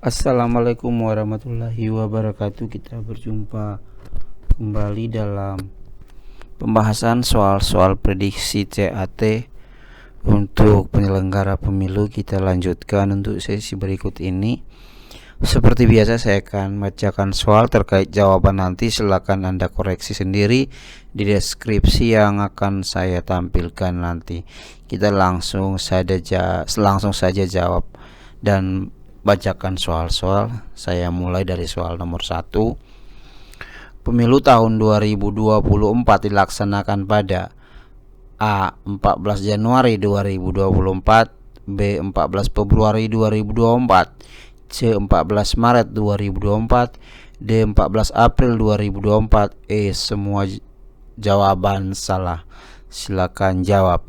Assalamualaikum warahmatullahi wabarakatuh. Kita berjumpa kembali dalam pembahasan soal-soal prediksi CAT untuk penyelenggara pemilu. Kita lanjutkan untuk sesi berikut ini. Seperti biasa, saya akan bacakan soal terkait jawaban nanti. Silakan Anda koreksi sendiri di deskripsi yang akan saya tampilkan nanti. Kita langsung saja jawab dan bacakan soal-soal. Saya mulai dari soal nomor 1. Pemilu tahun 2024 dilaksanakan pada A. 14 Januari 2024, B. 14 Februari 2024, C. 14 Maret 2024, D. 14 April 2024, E. Semua jawaban salah. Silakan jawab.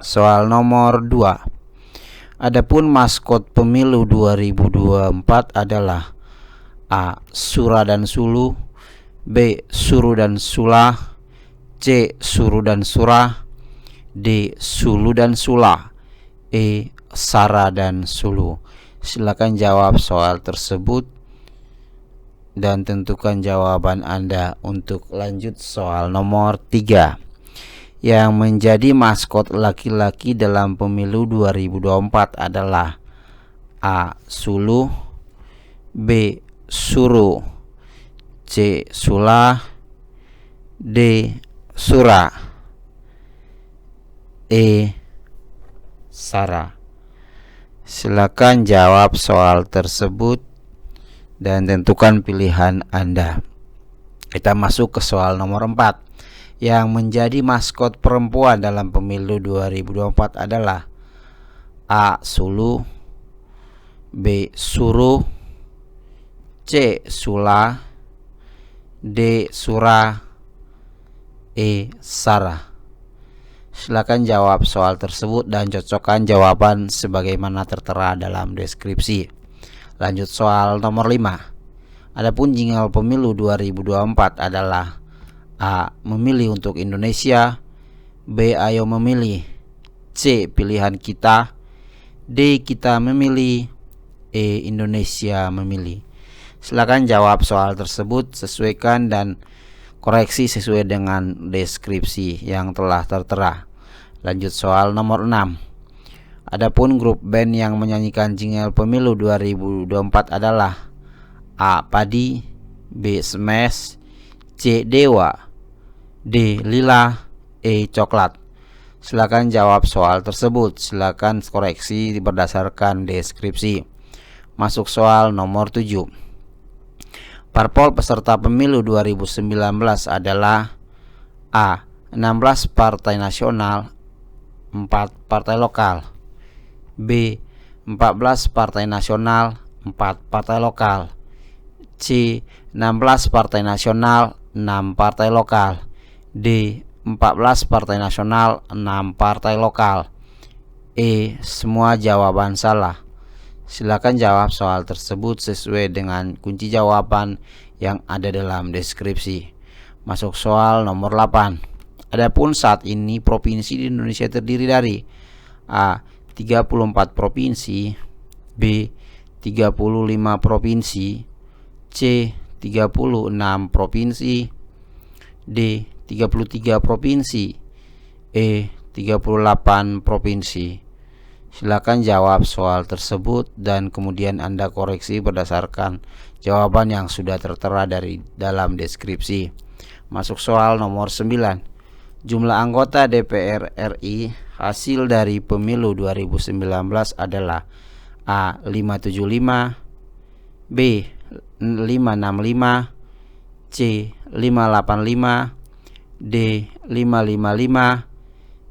Soal nomor 2. Adapun maskot pemilu 2024 adalah A. Sura dan Sulu, B. Suru dan Sulah, C. Suru dan Surah, D. Sulu dan Sulah, E. Sara dan Sulu. Silakan jawab soal tersebut dan tentukan jawaban Anda. Untuk lanjut soal nomor 3. Yang menjadi maskot laki-laki dalam pemilu 2024 adalah A. Sulu, B. Suru, C. Sulah, D. Sura, E. Sara. Silakan jawab soal tersebut dan tentukan pilihan Anda. Kita masuk ke soal nomor 4. Yang menjadi maskot perempuan dalam pemilu 2024 adalah A. Sulu, B. Suru, C. Sula, D. Sura, E. Sara. Silakan jawab soal tersebut dan cocokkan jawaban sebagaimana tertera dalam deskripsi. Lanjut soal nomor 5. Adapun jingle pemilu 2024 adalah A. Memilih untuk Indonesia, B. Ayo memilih, C. Pilihan kita, D. Kita memilih, E. Indonesia memilih. Silakan jawab soal tersebut, sesuaikan dan koreksi sesuai dengan deskripsi yang telah tertera. Lanjut soal nomor 6. Adapun grup band yang menyanyikan jingle pemilu 2024 adalah A. Padi, B. Smash, C. Dewa, D. Lila, E. Coklat. Silakan jawab soal tersebut. Silakan koreksi berdasarkan deskripsi. Masuk soal nomor 7. Parpol peserta pemilu 2019 adalah A. 16 partai nasional, 4 partai lokal, B. 14 partai nasional, 4 partai lokal, C. 16 partai nasional, 6 partai lokal, D. 14 partai nasional, 6 partai lokal, E. Semua jawaban salah. Silakan jawab soal tersebut sesuai dengan kunci jawaban yang ada dalam deskripsi. Masuk soal nomor 8. Adapun saat ini provinsi di Indonesia terdiri dari A. 34 provinsi, B. 35 provinsi, C. 36 provinsi, D. 33 provinsi, E. 38 provinsi. Silakan jawab soal tersebut dan kemudian Anda koreksi berdasarkan jawaban yang sudah tertera dari dalam deskripsi. Masuk soal nomor 9. Jumlah anggota DPR RI hasil dari pemilu 2019 adalah A. 575, B. 565, C. 585, D. 555,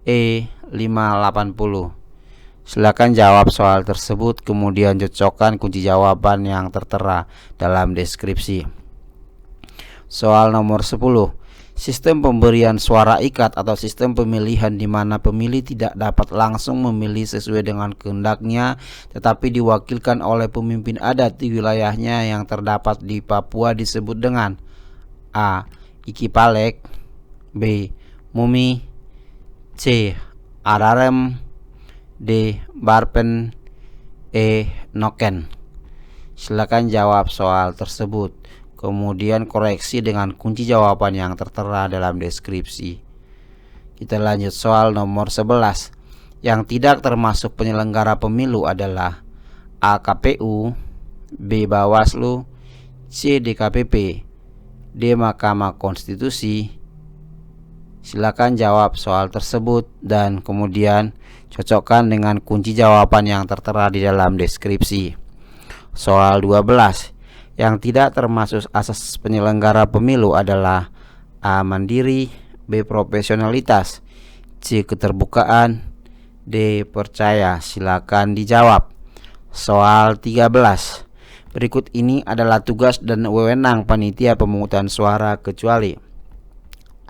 E. 580. Silakan jawab soal tersebut, kemudian cocokkan kunci jawaban yang tertera dalam deskripsi. Soal nomor 10. Sistem pemberian suara ikat atau sistem pemilihan di mana pemilih tidak dapat langsung memilih sesuai dengan kehendaknya, tetapi diwakilkan oleh pemimpin adat di wilayahnya yang terdapat di Papua disebut dengan A. Ikipalek, B. Mumi, C. Ararem, D. Barpen, E. Noken. Silakan jawab soal tersebut. Kemudian koreksi dengan kunci jawaban yang tertera dalam deskripsi. Kita lanjut soal nomor 11. Yang tidak termasuk penyelenggara pemilu adalah A. KPU, B. Bawaslu, C. DKPP, D. Mahkamah Konstitusi. Silakan jawab soal tersebut dan kemudian cocokkan dengan kunci jawaban yang tertera di dalam deskripsi. Soal 12. Yang tidak termasuk asas penyelenggara pemilu adalah A. Mandiri, B. Profesionalitas, C. Keterbukaan, D. Percaya. Silakan dijawab. Soal 13. Berikut ini adalah tugas dan wewenang panitia pemungutan suara kecuali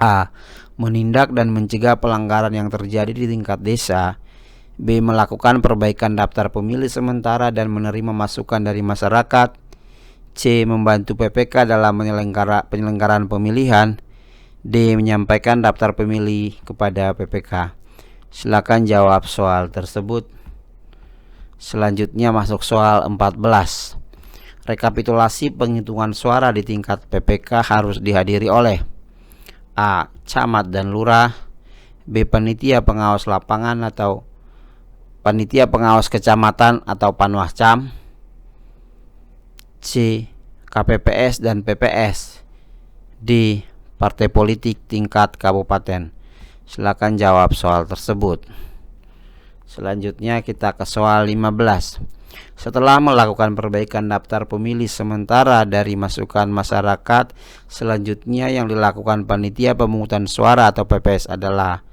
A. Menindak dan mencegah pelanggaran yang terjadi di tingkat desa, B. Melakukan perbaikan daftar pemilih sementara dan menerima masukan dari masyarakat, C. Membantu PPK dalam penyelenggaraan pemilihan, D. Menyampaikan daftar pemilih kepada PPK. Silakan jawab soal tersebut. Selanjutnya masuk soal 14. Rekapitulasi penghitungan suara di tingkat PPK harus dihadiri oleh A. Camat dan lurah, B. Panitia pengawas lapangan atau panitia pengawas kecamatan atau panwascam, C. KPPS dan PPS, D. Partai politik tingkat kabupaten. Silakan jawab soal tersebut. Selanjutnya kita ke soal 15. Setelah melakukan perbaikan daftar pemilih sementara dari masukan masyarakat, selanjutnya yang dilakukan panitia pemungutan suara atau PPS adalah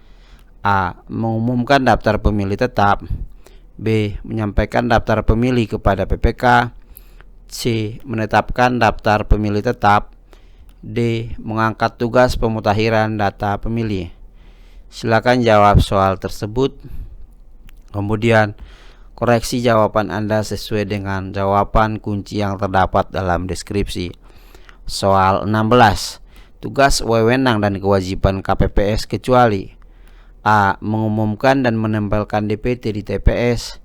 A. Mengumumkan daftar pemilih tetap, B. Menyampaikan daftar pemilih kepada PPK, C. Menetapkan daftar pemilih tetap, D. Mengangkat tugas pemutakhiran data pemilih. Silakan jawab soal tersebut. Kemudian koreksi jawaban Anda sesuai dengan jawaban kunci yang terdapat dalam deskripsi. Soal 16. Tugas, wewenang dan kewajiban KPPS kecuali A. Mengumumkan dan menempelkan DPT di TPS,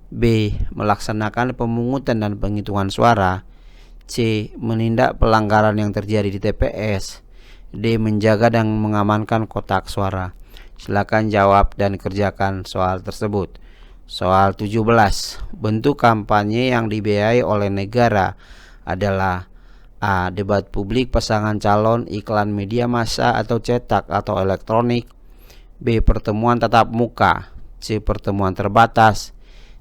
B. Melaksanakan pemungutan dan penghitungan suara, C. Menindak pelanggaran yang terjadi di TPS, D. Menjaga dan mengamankan kotak suara. Silakan jawab dan kerjakan soal tersebut. Soal 17. Bentuk kampanye yang dibiayai oleh negara adalah A. Debat publik pasangan calon, iklan media massa atau cetak atau elektronik, B. Pertemuan tatap muka, C. Pertemuan terbatas,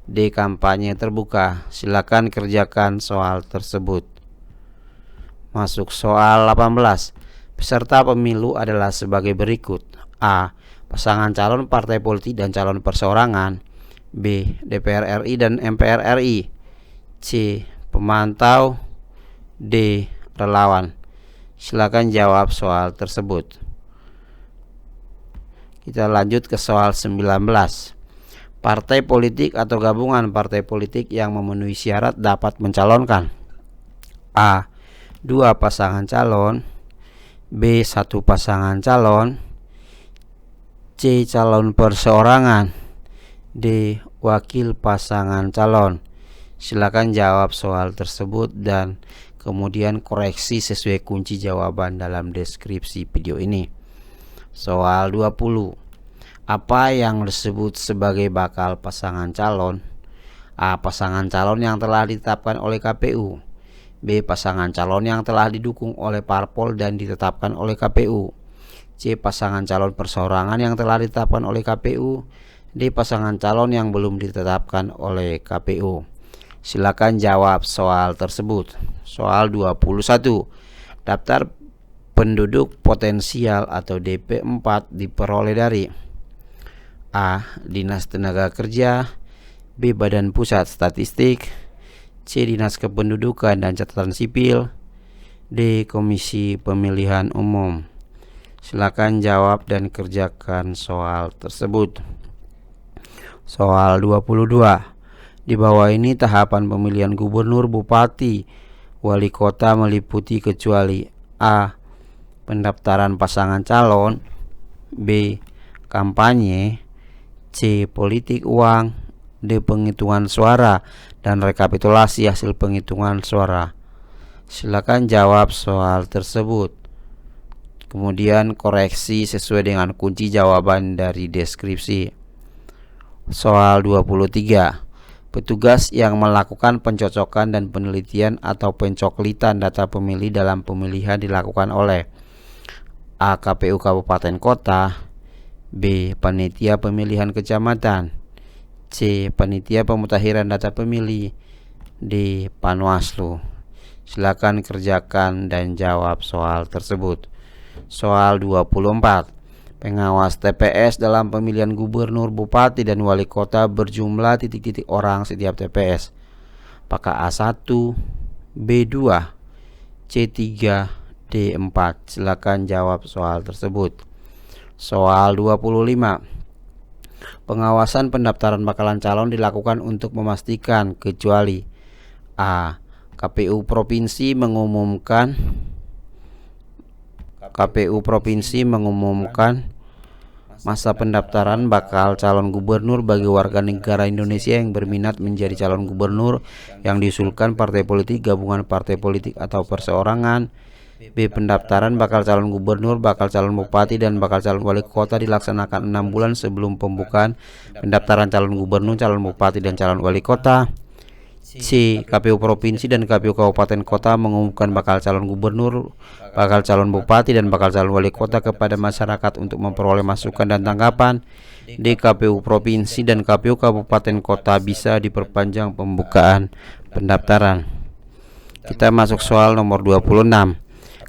D. Kampanye terbuka. Silakan kerjakan soal tersebut. Masuk soal 18. Peserta pemilu adalah sebagai berikut. A. Pasangan calon partai politik dan calon perseorangan, B. DPR RI dan MPR RI, C. Pemantau, D. Relawan. Silakan jawab soal tersebut. Kita lanjut ke soal 19. Partai politik atau gabungan partai politik yang memenuhi syarat dapat mencalonkan A. 2 pasangan calon, B. 1 pasangan calon, C. Calon perseorangan, D. Wakil pasangan calon. Silakan jawab soal tersebut dan kemudian koreksi sesuai kunci jawaban dalam deskripsi video ini. Soal 20. Apa yang disebut sebagai bakal pasangan calon? A. Pasangan calon yang telah ditetapkan oleh KPU, B. Pasangan calon yang telah didukung oleh parpol dan ditetapkan oleh KPU, C. Pasangan calon perseorangan yang telah ditetapkan oleh KPU, D. Pasangan calon yang belum ditetapkan oleh KPU. Silakan jawab soal tersebut. Soal 21. Daftar penduduk potensial atau DP4 diperoleh dari A. Dinas Tenaga Kerja, B. Badan Pusat Statistik, C. Dinas Kependudukan dan Catatan Sipil, D. Komisi Pemilihan Umum. Silakan jawab dan kerjakan soal tersebut. Soal 22. Di bawah ini tahapan pemilihan gubernur, bupati, wali kota meliputi kecuali A. Pendaftaran pasangan calon, B. Kampanye, C. Politik uang, D. Penghitungan suara dan rekapitulasi hasil penghitungan suara. Silakan jawab soal tersebut. Kemudian koreksi sesuai dengan kunci jawaban dari deskripsi. Soal 23. Petugas yang melakukan pencocokan dan penelitian atau pencoklitan data pemilih dalam pemilihan dilakukan oleh A. KPU Kabupaten Kota, B. Panitia Pemilihan Kecamatan, C. Panitia Pemutakhiran Data Pemilih, D. Panwaslu. Silakan kerjakan dan jawab soal tersebut. Soal 24. Pengawas TPS dalam pemilihan gubernur, bupati, dan wali kota berjumlah titik-titik orang setiap TPS. Apakah A1, B2, C3, D4? Silakan jawab soal tersebut. Soal 25. Pengawasan pendaftaran bakalan calon dilakukan untuk memastikan kecuali A. KPU Provinsi mengumumkan masa pendaftaran bakal calon gubernur bagi warga negara Indonesia yang berminat menjadi calon gubernur yang diusulkan partai politik, gabungan partai politik, atau perseorangan. B. Pendaftaran bakal calon gubernur, bakal calon bupati, dan bakal calon wali kota dilaksanakan 6 bulan sebelum pembukaan pendaftaran calon gubernur, calon bupati, dan calon wali kota. C. KPU Provinsi dan KPU Kabupaten Kota mengumumkan bakal calon gubernur, bakal calon bupati, dan bakal calon wali kota kepada masyarakat untuk memperoleh masukan dan tanggapan. D. KPU Provinsi dan KPU Kabupaten Kota bisa diperpanjang pembukaan pendaftaran. Kita masuk soal nomor 26.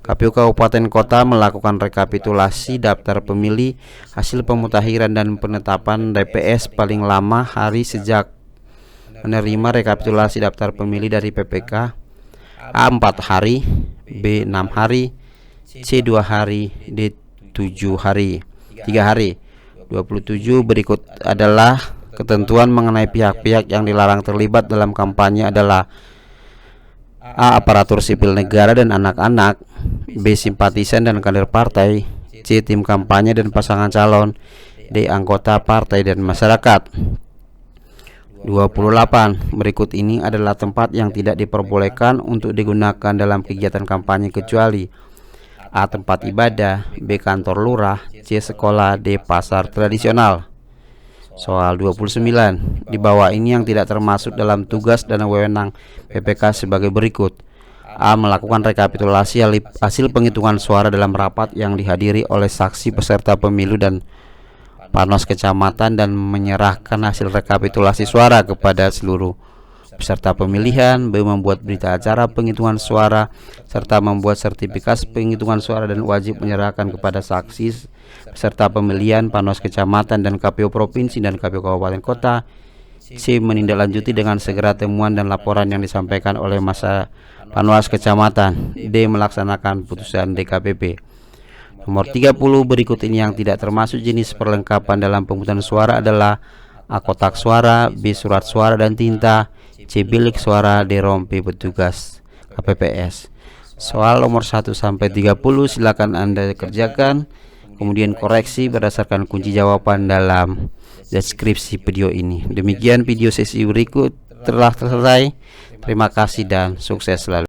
KPU Kabupaten Kota melakukan rekapitulasi daftar pemilih, hasil pemutakhiran dan penetapan DPS paling lama hari sejak menerima rekapitulasi daftar pemilih dari PPK. A. 4 hari, B. 6 hari, C. 2 hari, D. 7 hari. 3 hari. 27. Berikut adalah ketentuan mengenai pihak-pihak yang dilarang terlibat dalam kampanye adalah A. Aparatur sipil negara dan anak-anak, B. Simpatisan dan kader partai, C. Tim kampanye dan pasangan calon, D. Anggota partai dan masyarakat. 28. Berikut ini adalah tempat yang tidak diperbolehkan untuk digunakan dalam kegiatan kampanye kecuali A. Tempat ibadah, B. Kantor lurah, C. Sekolah, D. Pasar tradisional. Soal 29. Di bawah ini yang tidak termasuk dalam tugas dan wewenang PPK sebagai berikut. A. Melakukan rekapitulasi hasil penghitungan suara dalam rapat yang dihadiri oleh saksi peserta pemilu dan Panwas Kecamatan dan menyerahkan hasil rekapitulasi suara kepada seluruh peserta pemilihan. B. Membuat berita acara penghitungan suara serta membuat sertifikat penghitungan suara dan wajib menyerahkan kepada saksi peserta pemilihan, Panwas Kecamatan dan KPU Provinsi dan KPU Kabupaten Kota. C. Menindaklanjuti dengan segera temuan dan laporan yang disampaikan oleh masa Panwas Kecamatan. D. Melaksanakan putusan DKPP. Nomor 30. Berikut ini yang tidak termasuk jenis perlengkapan dalam pemungutan suara adalah A. Kotak suara, B. Surat suara dan tinta, C. Bilik suara, D. Rompi petugas KPPS. Soal nomor 1 sampai 30 silakan Anda kerjakan, kemudian koreksi berdasarkan kunci jawaban dalam deskripsi video ini. Demikian video sesi berikut telah selesai. Terima kasih dan sukses selalu.